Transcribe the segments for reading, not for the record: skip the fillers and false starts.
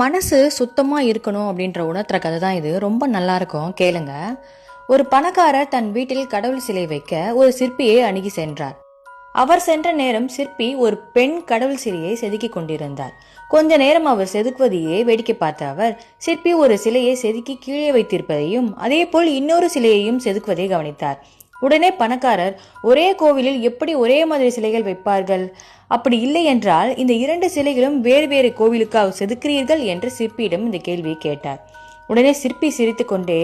மனசு சுத்தமா இருக்கணும் அப்படின்ற உணர்த்துற கதை தான் இது. ரொம்ப நல்லா இருக்கும், கேளுங்க. ஒரு பணக்காரர் தன் வீட்டில் கடவுள் சிலை வைக்க ஒரு சிற்பியை அணுகி சென்றார். அவர் சென்ற நேரம் சிற்பி ஒரு பெண் கடவுள் சிலையை செதுக்கிக் கொண்டிருந்தார். கொஞ்ச நேரம் அவர் செதுக்குவதையே வேடிக்கை பார்த்த அவர், சிற்பி ஒரு சிலையை செதுக்கி கீழே வைத்திருப்பதையும் அதே போல் இன்னொரு சிலையையும் செதுக்குவதை கவனித்தார். உடனே பணக்காரர், ஒரே கோவிலில் எப்படி ஒரே மாதிரி சிலைகள் வைப்பார்கள்? அப்படி இல்லை என்றால் இந்த இரண்டு சிலைகளும் வேறு வேறு கோவிலுக்காக செதுக்கிறீர்கள் என்று சிற்பியிடம் இந்த கேள்வியை கேட்டார். உடனே சிற்பி சிரித்து கொண்டே,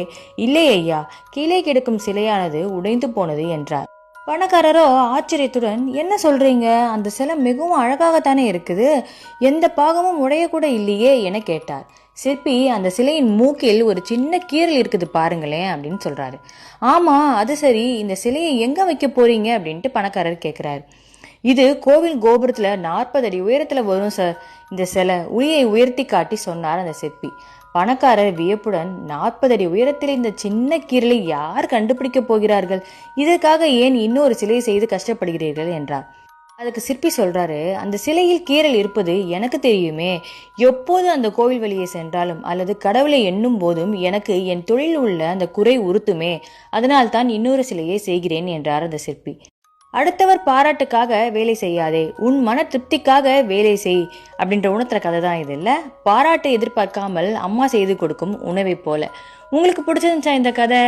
இல்லை ஐயா, கீழே கிடக்கும் சிலையானது உடைந்து போனது என்றார். பணக்காரரோ ஆச்சரியத்துடன், என்ன சொல்றீங்க? அந்த சிலை மிகவும் அழகாகத்தானே இருக்குது, எந்த பாகமும் உடையக்கூட இல்லையே என கேட்டார். சிற்பி, அந்த சிலையின் மூக்கில் ஒரு சின்ன கீறல் இருக்குது பாருங்களேன் அப்படின்னு சொல்றாரு. ஆமா, அது சரி, இந்த சிலையை எங்க வைக்க போறீங்க அப்படின்ட்டு பணக்காரர் கேட்கிறாரு. இது கோவில் கோபுரத்துல 40 அடி உயரத்துல வரும் சார், இந்த சிலை உளியை உயர்த்தி காட்டி சொன்னார் அந்த சிற்பி. பணக்காரர் வியப்புடன், 40 அடி உயரத்தில் இந்த சின்ன கீரலை யார் கண்டுபிடிக்க போகிறார்கள்? இதற்காக ஏன் இன்னொரு சிலை செய்து கஷ்டப்படுகிறீர்கள் என்றார். அதுக்கு சிற்பி சொல்றாரு, அந்த சிலையில் கீறல் இருப்பது எனக்கு தெரியுமே, எப்போது அந்த கோவில் வழியே சென்றாலும் அல்லது கடவுளை எண்ணும் போதும் எனக்கு என் தொழில் உள்ள அந்த குறை உறுத்துமே, அதனால் தான் இன்னொரு சிலையை செய்கிறேன் என்றார் அந்த சிற்பி. அடுத்தவர் பாராட்டுக்காக வேலை செய்யாதே, உன் மன திருப்திக்காக வேலை செய் அப்படின்ற உணர்த்துற கதை தான் இது. இல்ல, பாராட்டை எதிர்பார்க்காமல் அம்மா செய்து கொடுக்கும் உணவை போல. உங்களுக்கு பிடிச்சிருந்துச்சா இந்த கதை?